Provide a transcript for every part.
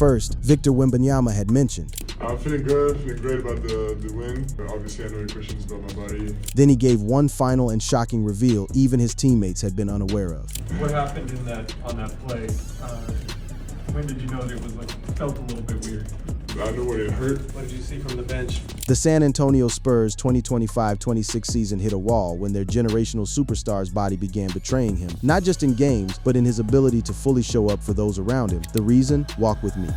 First, Victor Wembanyama had mentioned. I'm feeling good, feeling great about the win. Obviously, I know your questions about my body. Then he gave one final and shocking reveal even his teammates had been unaware of. What happened on that play? When did you know that it was felt a little bit weird? I knew when it hurt. What did you see from the bench? The San Antonio Spurs 2025-26 season hit a wall when their generational superstar's body began betraying him, not just in games, but in his ability to fully show up for those around him. The reason? Walk with me.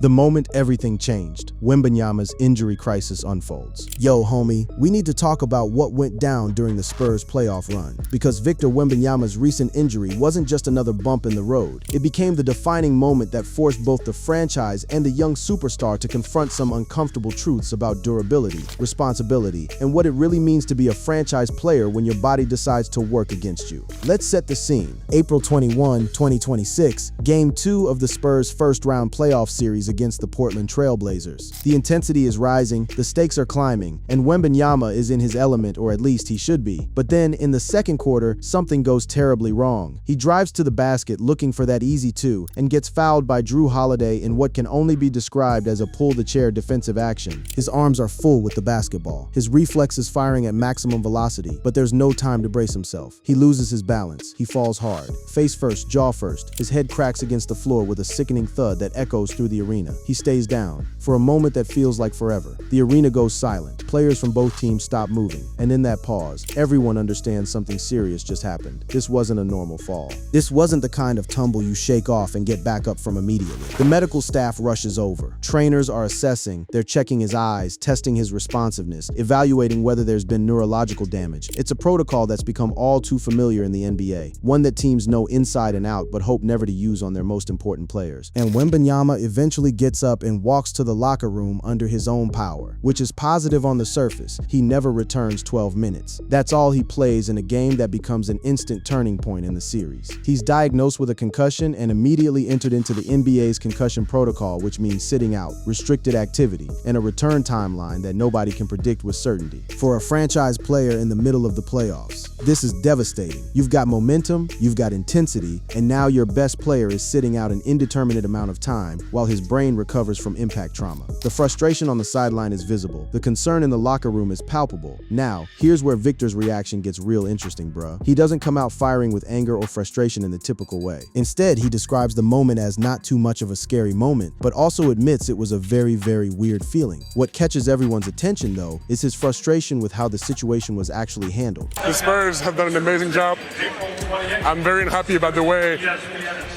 The moment everything changed, Wembanyama's injury crisis unfolds. Yo, homie, we need to talk about what went down during the Spurs' playoff run. Because Victor Wembanyama's recent injury wasn't just another bump in the road. It became the defining moment that forced both the franchise and the young superstar to confront some uncomfortable truths about durability, responsibility, and what it really means to be a franchise player when your body decides to work against you. Let's set the scene. April 21, 2026, Game 2 of the Spurs' first-round playoff series against the Portland Trail Blazers. The intensity is rising, the stakes are climbing, and Wembanyama is in his element, or at least he should be. But then, in the second quarter, something goes terribly wrong. He drives to the basket looking for that easy two, and gets fouled by Drew Holiday in what can only be described as a pull-the-chair defensive action. His arms are full with the basketball. His reflexes firing at maximum velocity, but there's no time to brace himself. He loses his balance. He falls hard. Face first, jaw first. His head cracks against the floor with a sickening thud that echoes through the arena. He stays down. For a moment that feels like forever, the arena goes silent. Players from both teams stop moving, and in that pause, everyone understands something serious just happened. This wasn't a normal fall. This wasn't the kind of tumble you shake off and get back up from immediately. The medical staff rushes over. Trainers are assessing, they're checking his eyes, testing his responsiveness, evaluating whether there's been neurological damage. It's a protocol that's become all too familiar in the NBA, one that teams know inside and out but hope never to use on their most important players. And Wembanyama eventually gets up and walks to the locker room under his own power, which is positive on the surface. He never returns 12 minutes. That's all he plays in a game that becomes an instant turning point in the series. He's diagnosed with a concussion and immediately entered into the NBA's concussion protocol, which means sitting out, restricted activity, and a return timeline that nobody can predict with certainty. For a franchise player in the middle of the playoffs, this is devastating. You've got momentum, you've got intensity, and now your best player is sitting out an indeterminate amount of time while his brain recovers from impact trauma. The frustration on the sideline is visible. The concern in the locker room is palpable. Now, here's where Victor's reaction gets real interesting, bruh. He doesn't come out firing with anger or frustration in the typical way. Instead, he describes the moment as not too much of a scary moment, but also admits it was a very, very weird feeling. What catches everyone's attention, though, is his frustration with how the situation was actually handled. The Spurs have done an amazing job. I'm very unhappy about the way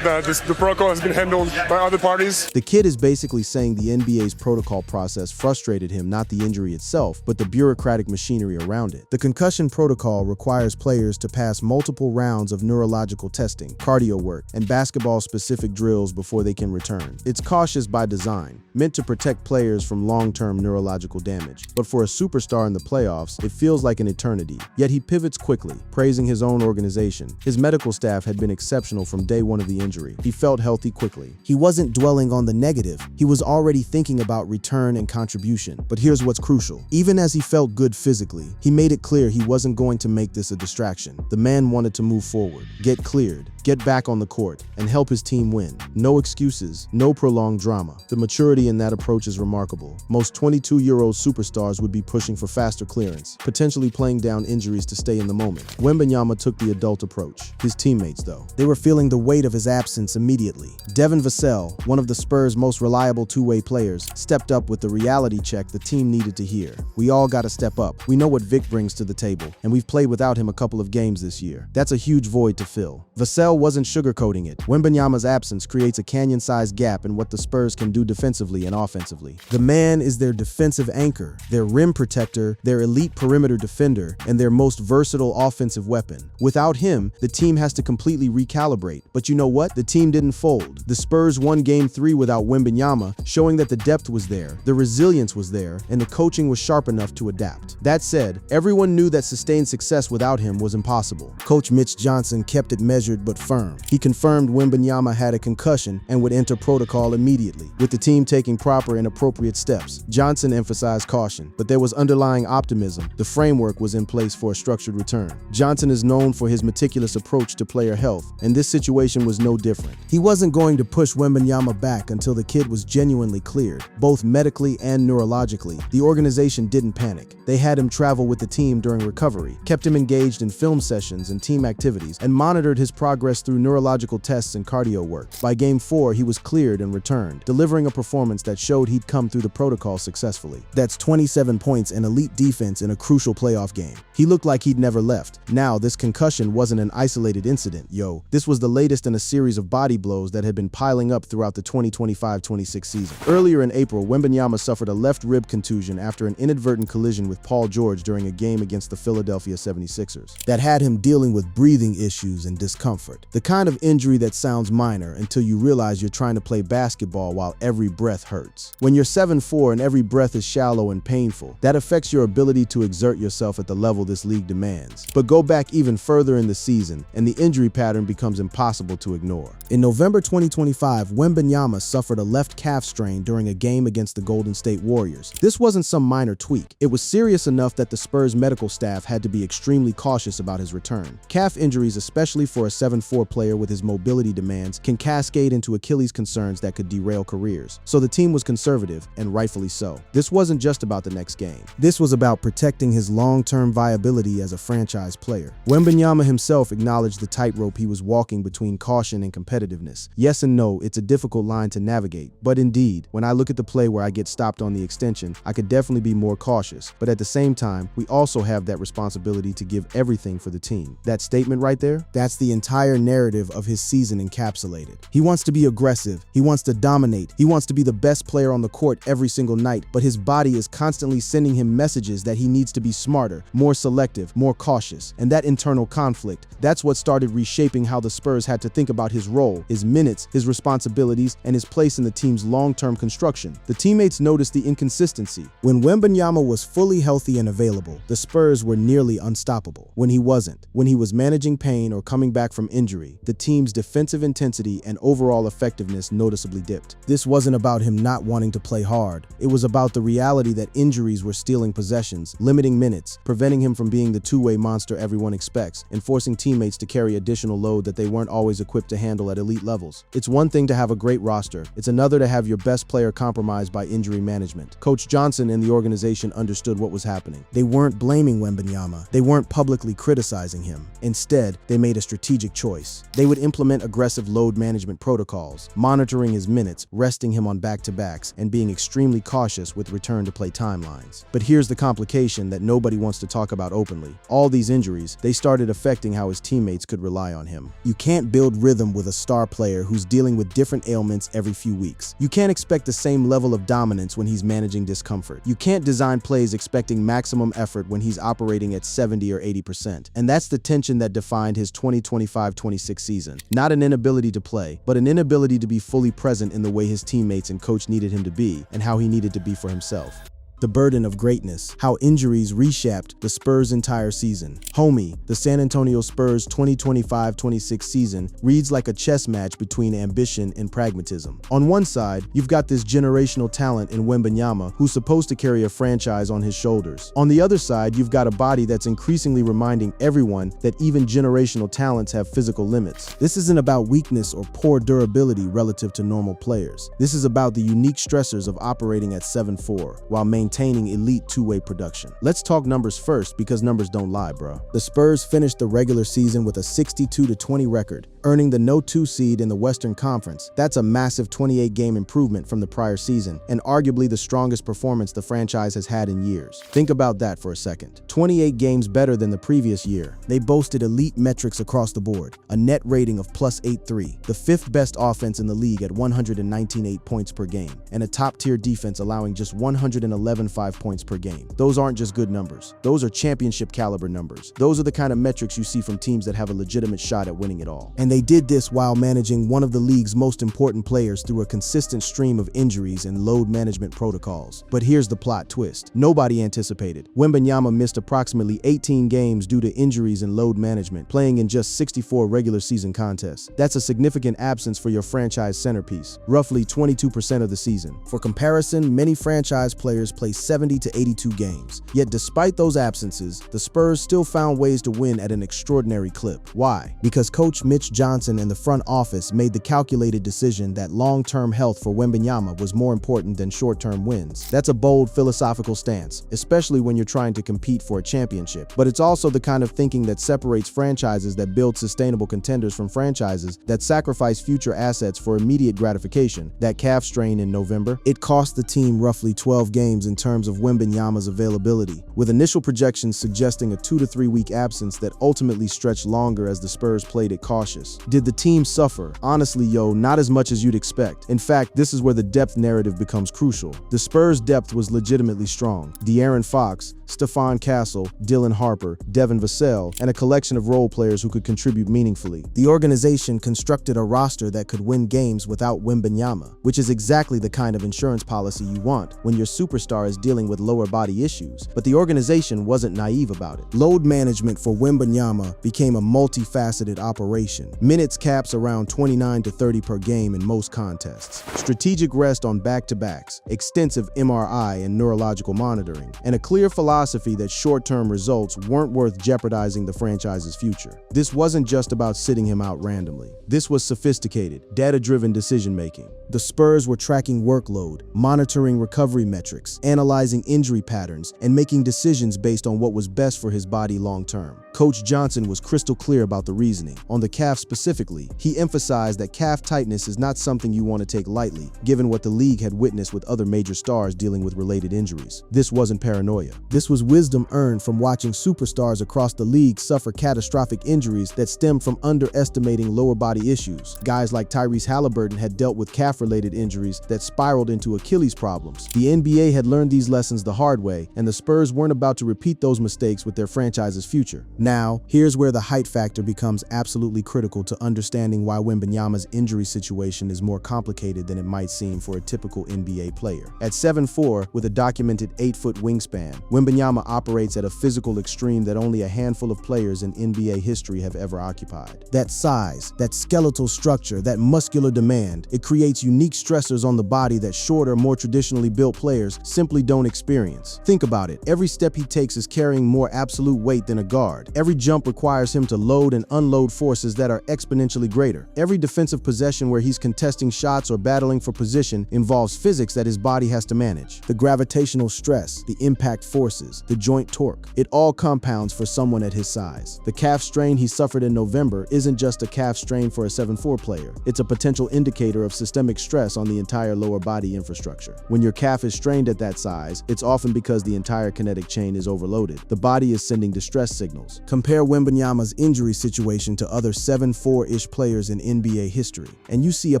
that the protocol has been handled by other parties. The kid is basically saying the NBA's protocol process frustrated him, not the injury itself, but the bureaucratic machinery around it. The concussion protocol requires players to pass multiple rounds of neurological testing, cardio work, and basketball-specific drills before they can return. It's cautious by design, meant to protect players from long-term neurological damage. But for a superstar in the playoffs, it feels like an eternity. Yet he pivots quickly, praising his own organization. His medical staff had been exceptional from day one of the injury. He felt healthy quickly. He wasn't dwelling on the negative. He was already thinking about return and contribution. But here's what's crucial. Even as he felt good physically, he made it clear he wasn't going to make this a distraction. The man wanted to move forward, get cleared, get back on the court, and help his team win. No excuses, no prolonged drama. The maturity in that approach is remarkable. Most 22-year-old superstars would be pushing for faster clearance, potentially playing down injuries to stay in the moment. Wembanyama took the adult approach. His teammates, though, they were feeling the weight of his absence immediately. Devin Vassell, one of the Spurs' most reliable two-way players, stepped up with the reality check the team needed to hear. We all got to step up. We know what Vic brings to the table, and we've played without him a couple of games this year. That's a huge void to fill. Vassell wasn't sugarcoating it. Wembanyama's absence creates a canyon-sized gap in what the Spurs can do defensively and offensively. The man is their defensive anchor, their rim protector, their elite perimeter defender, and their most versatile offensive weapon. Without him, the team has to completely recalibrate. But you know what? The team didn't fold. The Spurs won Game 3 without Wembanyama, showing that the depth was there, the resilience was there, and the coaching was sharp enough to adapt. That said, everyone knew that sustained success without him was impossible. Coach Mitch Johnson kept it measured but firm. He confirmed Wembanyama had a concussion and would enter protocol immediately, with the team taking proper and appropriate steps. Johnson emphasized caution, but there was underlying optimism. The framework was in place for a structured return. Johnson is known for his meticulous approach to player health, and this situation was no different. He wasn't going to push Wembanyama back until the the kid was genuinely cleared, both medically and neurologically, the organization didn't panic. They had him travel with the team during recovery, kept him engaged in film sessions and team activities, and monitored his progress through neurological tests and cardio work. By Game 4, he was cleared and returned, delivering a performance that showed he'd come through the protocol successfully. That's 27 points and elite defense in a crucial playoff game. He looked like he'd never left. Now, this concussion wasn't an isolated incident, yo. This was the latest in a series of body blows that had been piling up throughout the 2025-26 season. Earlier in April, Wembanyama suffered a left rib contusion after an inadvertent collision with Paul George during a game against the Philadelphia 76ers. That had him dealing with breathing issues and discomfort. The kind of injury that sounds minor until you realize you're trying to play basketball while every breath hurts. When you're 7'4" and every breath is shallow and painful, that affects your ability to exert yourself at the level this league demands. But go back even further in the season, and the injury pattern becomes impossible to ignore. In November 2025, Wembanyama suffered a left calf strain during a game against the Golden State Warriors. This wasn't some minor tweak. It was serious enough that the Spurs medical staff had to be extremely cautious about his return. Calf injuries, especially for a 7'4" player with his mobility demands, can cascade into Achilles concerns that could derail careers. So the team was conservative, and rightfully so. This wasn't just about the next game. This was about protecting his long-term viability as a franchise player. Wembanyama himself acknowledged the tightrope he was walking between caution and competitiveness. Yes and no, it's a difficult line to navigate, but indeed, when I look at the play where I get stopped on the extension, I could definitely be more cautious, but at the same time, we also have that responsibility to give everything for the team. That statement right there, that's the entire narrative of his season encapsulated. He wants to be aggressive, he wants to dominate, he wants to be the best player on the court every single night, but his body is constantly sending him messages that he needs to be smarter, more selective, more cautious. And that internal conflict, that's what started reshaping how the Spurs had to think about his role, his minutes, his responsibilities, and his place in the team's long-term construction. The teammates noticed the inconsistency. When Wembanyama was fully healthy and available, the Spurs were nearly unstoppable. When he wasn't, when he was managing pain or coming back from injury, the team's defensive intensity and overall effectiveness noticeably dipped. This wasn't about him not wanting to play hard. It was about the reality that injuries were stealing possessions, limiting minutes, preventing him from being the two-way monster everyone expects, and forcing teammates to carry additional load that they weren't always equipped to handle at elite levels. It's one thing to have a great roster. It's another to have your best player compromised by injury management. Coach Johnson and the organization understood what was happening. They weren't blaming Wembanyama. They weren't publicly criticizing him. Instead, they made a strategic choice. They would implement aggressive load management protocols, monitoring his minutes, resting him on back-to-backs, and being extremely cautious with return-to-play timelines. But here's the complication that nobody wants to talk about openly. All these injuries, they started affecting how his teammates could rely on him. You can't build rhythm with a star player who's dealing with different ailments every few weeks. You can't expect the same level of dominance when he's managing discomfort. You can't design plays expecting maximum effort when he's operating at 70 or 80%. And that's the tension that defined his 2025-26 season. Not an inability to play, but an inability to be fully present in the way his teammates and coach needed him to be, and how he needed to be for himself. The burden of greatness, how injuries reshaped the Spurs' entire season. Homie, the San Antonio Spurs 2025-26 season reads like a chess match between ambition and pragmatism. On one side, you've got this generational talent in Wembanyama who's supposed to carry a franchise on his shoulders. On the other side, you've got a body that's increasingly reminding everyone that even generational talents have physical limits. This isn't about weakness or poor durability relative to normal players. This is about the unique stressors of operating at 7'4" while maintaining elite two-way production. Let's talk numbers first, because numbers don't lie, bro. The Spurs finished the regular season with a 62-20 record, earning the No. 2 seed in the Western Conference. That's a massive 28-game improvement from the prior season, and arguably the strongest performance the franchise has had in years. Think about that for a second. 28 games better than the previous year. They boasted elite metrics across the board, a net rating of +8.3, the fifth best offense in the league at 119.8 points per game, and a top-tier defense allowing just 111.5 points per game. Those aren't just good numbers. Those are championship caliber numbers. Those are the kind of metrics you see from teams that have a legitimate shot at winning it all. And they did this while managing one of the league's most important players through a consistent stream of injuries and load management protocols. But here's the plot twist. Nobody anticipated. Wembanyama missed approximately 18 games due to injuries and load management, playing in just 64 regular season contests. That's a significant absence for your franchise centerpiece, roughly 22% of the season. For comparison, many franchise players play play 70 to 82 games. Yet despite those absences, the Spurs still found ways to win at an extraordinary clip. Why? Because coach Mitch Johnson and the front office made the calculated decision that long-term health for Wembanyama was more important than short-term wins. That's a bold philosophical stance, especially when you're trying to compete for a championship. But it's also the kind of thinking that separates franchises that build sustainable contenders from franchises that sacrifice future assets for immediate gratification. That calf strain in November, it cost the team roughly 12 games in terms of Wembanyama's availability, with initial projections suggesting a 2 to 3 week absence that ultimately stretched longer as the Spurs played it cautious. Did the team suffer? Honestly, not as much as you'd expect. In fact, this is where the depth narrative becomes crucial. The Spurs' depth was legitimately strong. De'Aaron Fox, Stephon Castle, Dylan Harper, Devin Vassell, and a collection of role players who could contribute meaningfully. The organization constructed a roster that could win games without Wembanyama, which is exactly the kind of insurance policy you want when your superstar is dealing with lower body issues. But the organization wasn't naive about it. Load management for Wembanyama became a multifaceted operation. Minutes caps around 29 to 30 per game in most contests. Strategic rest on back-to-backs, extensive MRI and neurological monitoring, and a clear philosophy that short-term results weren't worth jeopardizing the franchise's future. This wasn't just about sitting him out randomly. This was sophisticated, data-driven decision-making. The Spurs were tracking workload, monitoring recovery metrics, analyzing injury patterns, and making decisions based on what was best for his body long-term. Coach Johnson was crystal clear about the reasoning. On the calf specifically, he emphasized that calf tightness is not something you want to take lightly, given what the league had witnessed with other major stars dealing with related injuries. This wasn't paranoia. This was wisdom earned from watching superstars across the league suffer catastrophic injuries that stemmed from underestimating lower body issues. Guys like Tyrese Halliburton had dealt with calf-related injuries that spiraled into Achilles problems. The NBA had learned these lessons the hard way, and the Spurs weren't about to repeat those mistakes with their franchise's future. Now, here's where the height factor becomes absolutely critical to understanding why Wembanyama's injury situation is more complicated than it might seem for a typical NBA player. At 7'4", with a documented 8-foot wingspan, Wembanyama operates at a physical extreme that only a handful of players in NBA history have ever occupied. That size, that skeletal structure, that muscular demand, it creates unique stressors on the body that shorter, more traditionally built players simply don't experience. Think about it. Every step he takes is carrying more absolute weight than a guard. Every jump requires him to load and unload forces that are exponentially greater. Every defensive possession where he's contesting shots or battling for position involves physics that his body has to manage. The gravitational stress, the impact forces, the joint torque, it all compounds for someone at his size. The calf strain he suffered in November isn't just a calf strain for a 7'4" player. It's a potential indicator of systemic stress on the entire lower body infrastructure. When your calf is strained at that size, it's often because the entire kinetic chain is overloaded. The body is sending distress signals. Compare Wembanyama's injury situation to other 7'4"-ish players in NBA history, and you see a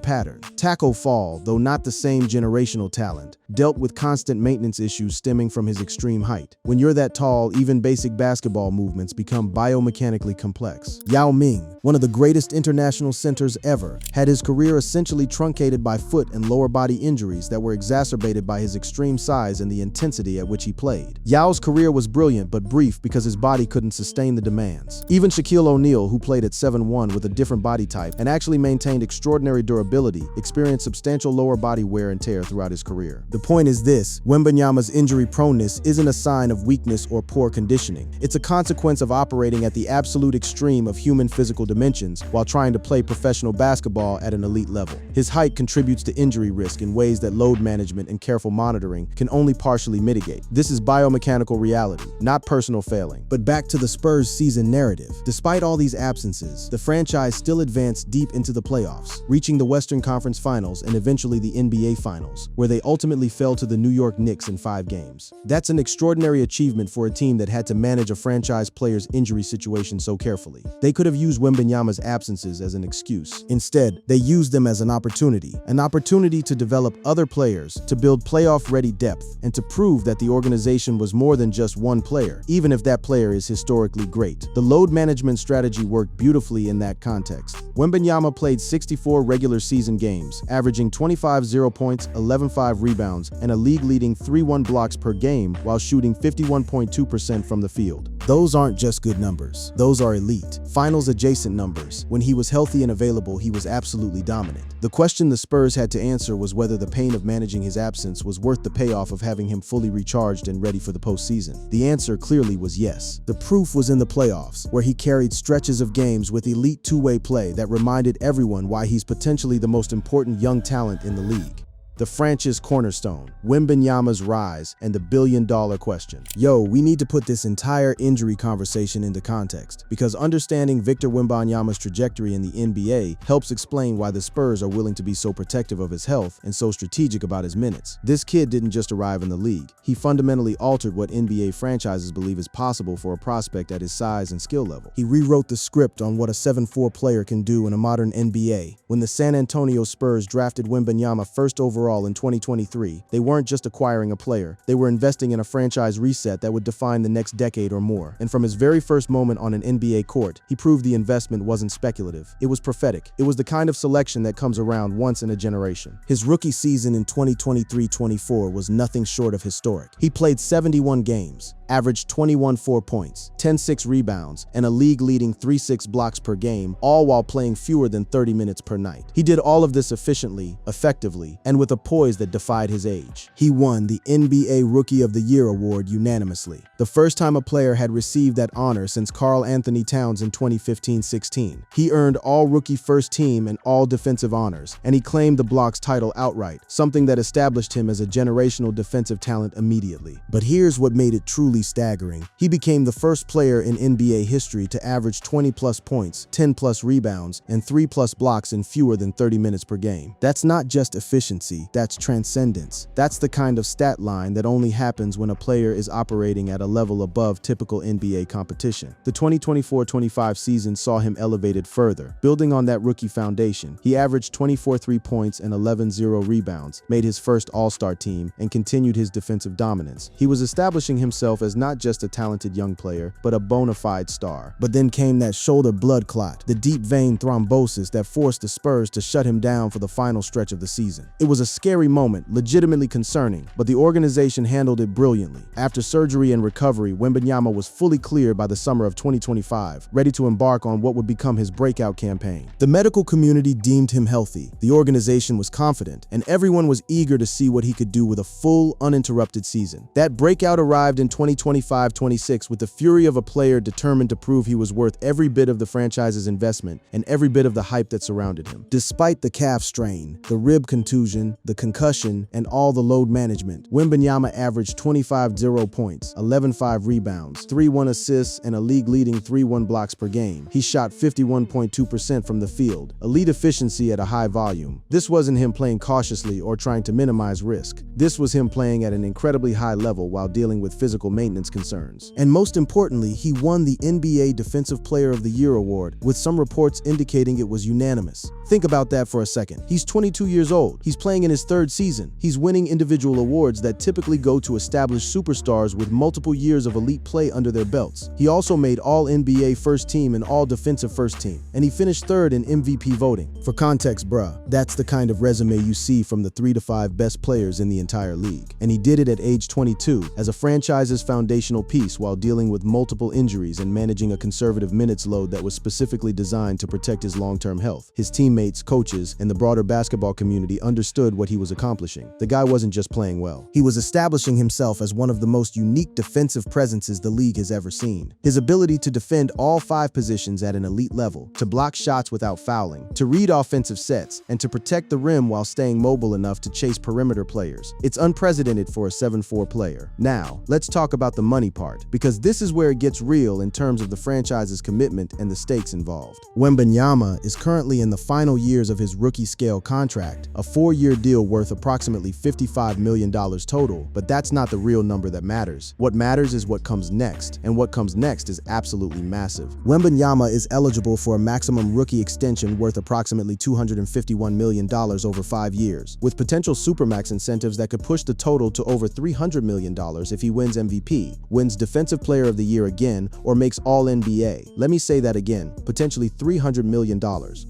pattern. Tackle Fall, though not the same generational talent, dealt with constant maintenance issues stemming from his extreme height. When you're that tall, even basic basketball movements become biomechanically complex. Yao Ming, one of the greatest international centers ever, had his career essentially truncated by foot and lower body injuries that were exacerbated by his extreme size and the intensity at which he played. Yao's career was brilliant but brief because his body couldn't sustain the demands. Even Shaquille O'Neal, who played at 7'1" with a different body type and actually maintained extraordinary durability, experienced substantial lower body wear and tear throughout his career. The point is this: Wembanyama's injury proneness isn't a sign of weakness or poor conditioning. It's a consequence of operating at the absolute extreme of human physical dimensions while trying to play professional basketball at an elite level. His height contributes to injury risk in ways that load management and careful monitoring can only partially mitigate. This is biomechanical reality, not personal failing. But back to the Spurs season narrative. Despite all these absences, the franchise still advanced deep into the playoffs, reaching the Western Conference Finals and eventually the NBA Finals, where they ultimately fell to the New York Knicks in 5 games. That's an extraordinary achievement for a team that had to manage a franchise player's injury situation so carefully. They could have used Wembanyama's absences as an excuse. Instead, they used them as an opportunity to develop other players, to build playoff-ready depth, and to prove that the organization was more than just one player, even if that player is historically great. The load management strategy worked beautifully in that context. Wembanyama played 64 regular season games, averaging 25.0 points, 11.5 rebounds, and a league-leading 3.1 blocks per game while shooting 51.2% from the field. Those aren't just good numbers. Those are elite, finals-adjacent numbers. When he was healthy and available, he was absolutely dominant. The question the Spurs had to answer was whether the pain of managing his absence was worth the payoff of having him fully recharged and ready for the postseason. The answer clearly was yes. The proof was in the playoffs, where he carried stretches of games with elite two-way play that reminded everyone why he's potentially the most important young talent in the league. The franchise cornerstone, Wembanyama's rise, and the billion-dollar question. Yo, we need to put this entire injury conversation into context, because understanding Victor Wembanyama's trajectory in the NBA helps explain why the Spurs are willing to be so protective of his health and so strategic about his minutes. This kid didn't just arrive in the league. He fundamentally altered what NBA franchises believe is possible for a prospect at his size and skill level. He rewrote the script on what a 7'4" player can do in a modern NBA. When the San Antonio Spurs drafted Wembanyama first overall in 2023, they weren't just acquiring a player, they were investing in a franchise reset that would define the next decade or more. And from his very first moment on an NBA court, he proved the investment wasn't speculative. It was prophetic. It was the kind of selection that comes around once in a generation. His rookie season in 2023-24 was nothing short of historic. He played 71 games, averaged 21.4 points, 10.6 rebounds, and a league-leading 3.6 blocks per game, all while playing fewer than 30 minutes per night. He did all of this efficiently, effectively, and with a poise that defied his age. He won the NBA Rookie of the Year award unanimously, the first time a player had received that honor since Karl Anthony Towns in 2015-16. He earned all rookie first team and all defensive honors, and he claimed the blocks title outright, something that established him as a generational defensive talent immediately. But here's what made it truly staggering. He became the first player in NBA history to average 20+ points, 10+ rebounds, and 3+ blocks in fewer than 30 minutes per game. That's not just efficiency, that's transcendence. That's the kind of stat line that only happens when a player is operating at a level above typical NBA competition. The 2024-25 season saw him elevated further. Building on that rookie foundation, he averaged 24 points and 11.0 rebounds, made his first All-Star team, and continued his defensive dominance. He was establishing himself as not just a talented young player, but a bona fide star. But then came that shoulder blood clot, the deep vein thrombosis that forced the Spurs to shut him down for the final stretch of the season. It was a scary moment, legitimately concerning, but the organization handled it brilliantly. After surgery and recovery, Wembanyama was fully cleared by the summer of 2025, ready to embark on what would become his breakout campaign. The medical community deemed him healthy, the organization was confident, and everyone was eager to see what he could do with a full, uninterrupted season. That breakout arrived in 2025-26 with the fury of a player determined to prove he was worth every bit of the franchise's investment and every bit of the hype that surrounded him. Despite the calf strain, the rib contusion, the concussion, and all the load management, Wembanyama averaged 25.0 points, 11.5 rebounds, 3.1 assists, and a league-leading 3.1 blocks per game. He shot 51.2% from the field, elite efficiency at a high volume. This wasn't him playing cautiously or trying to minimize risk. This was him playing at an incredibly high level while dealing with physical maintenance concerns. And most importantly, he won the NBA Defensive Player of the Year award, with some reports indicating it was unanimous. Think about that for a second. He's 22 years old. He's playing in his third season. He's winning individual awards that typically go to established superstars with multiple years of elite play under their belts. He also made All-NBA First Team and All-Defensive First Team, and he finished third in MVP voting. For context, bruh, that's the kind of resume you see from the 3 to 5 best players in the entire league. And he did it at age 22 as a franchise's foundational piece while dealing with multiple injuries and managing a conservative minutes load that was specifically designed to protect his long-term health. His teammates, coaches, and the broader basketball community understood what he was accomplishing. The guy wasn't just playing well. He was establishing himself as one of the most unique defensive presences the league has ever seen. His ability to defend all 5 positions at an elite level, to block shots without fouling, to read offensive sets, and to protect the rim while staying mobile enough to chase perimeter players. It's unprecedented for a 7'4" player. Now, let's talk about the money part, because this is where it gets real in terms of the franchise's commitment and the stakes involved. Wembanyama is currently in the final years of his rookie-scale contract, a 4-year deal worth approximately $55 million total, but that's not the real number that matters. What matters is what comes next, and what comes next is absolutely massive. Wembanyama is eligible for a maximum rookie extension worth approximately $251 million over 5 years, with potential supermax incentives that could push the total to over $300 million if he wins MVP MVP, wins Defensive Player of the Year again, or makes All-NBA. Let me say that again, potentially $300 million.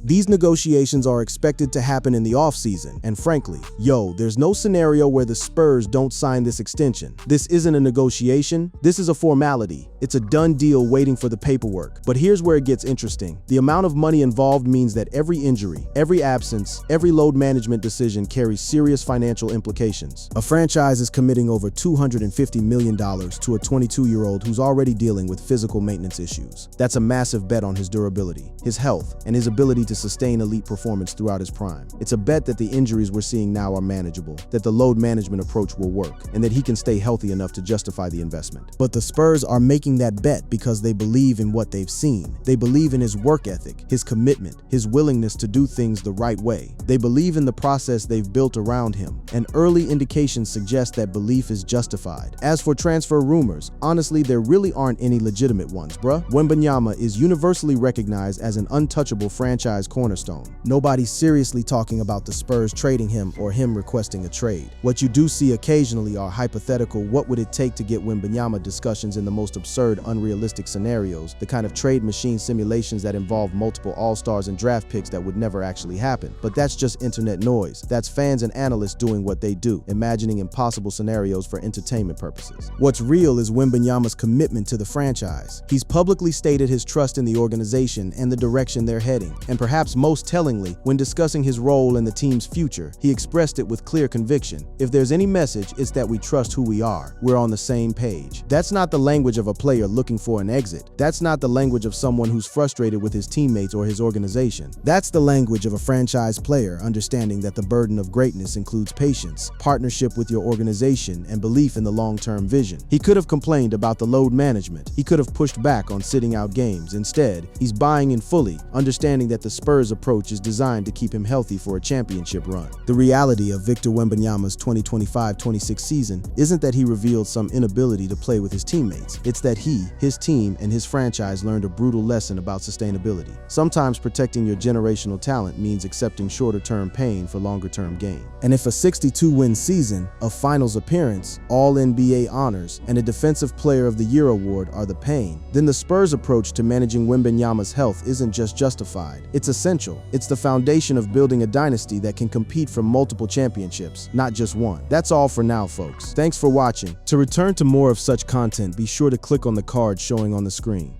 These negotiations are expected to happen in the offseason, and frankly, there's no scenario where the Spurs don't sign this extension. This isn't a negotiation, this is a formality. It's a done deal waiting for the paperwork. But here's where it gets interesting. The amount of money involved means that every injury, every absence, every load management decision carries serious financial implications. A franchise is committing over $250 million to a 22-year-old who's already dealing with physical maintenance issues. That's a massive bet on his durability, his health, and his ability to sustain elite performance throughout his prime. It's a bet that the injuries we're seeing now are manageable, that the load management approach will work, and that he can stay healthy enough to justify the investment. But the Spurs are making that bet because they believe in what they've seen. They believe in his work ethic, his commitment, his willingness to do things the right way. They believe in the process they've built around him, and early indications suggest that belief is justified. As for transfer rumors, honestly, there really aren't any legitimate ones, bruh. Wembanyama is universally recognized as an untouchable franchise cornerstone. Nobody's seriously talking about the Spurs trading him or him requesting a trade. What you do see occasionally are hypothetical "what would it take to get Wembanyama" discussions in the most absurd, unrealistic scenarios, the kind of trade machine simulations that involve multiple all-stars and draft picks that would never actually happen. But that's just internet noise. That's fans and analysts doing what they do, imagining impossible scenarios for entertainment purposes. What's real is Wembanyama's commitment to the franchise. He's publicly stated his trust in the organization and the direction they're heading. And perhaps most tellingly, when discussing his role in the team's future, he expressed it with clear conviction. If there's any message, it's that we trust who we are. We're on the same page. That's not the language of a player looking for an exit. That's not the language of someone who's frustrated with his teammates or his organization. That's the language of a franchise player understanding that the burden of greatness includes patience, partnership with your organization, and belief in the long-term vision. He could have complained about the load management. He could have pushed back on sitting out games. Instead, he's buying in fully, understanding that the Spurs' approach is designed to keep him healthy for a championship run. The reality of Victor Wembanyama's 2025-26 season isn't that he revealed some inability to play with his teammates. It's that he, his team, and his franchise learned a brutal lesson about sustainability. Sometimes protecting your generational talent means accepting shorter-term pain for longer-term gain. And if a 62-win season, a finals appearance, All-NBA honors, and a Defensive Player of the Year award are the pain, then the Spurs' approach to managing Wembanyama's health isn't just justified. It's essential. It's the foundation of building a dynasty that can compete for multiple championships, not just one. That's all for now, folks. Thanks for watching. To return to more of such content, be sure to click on the card showing on the screen.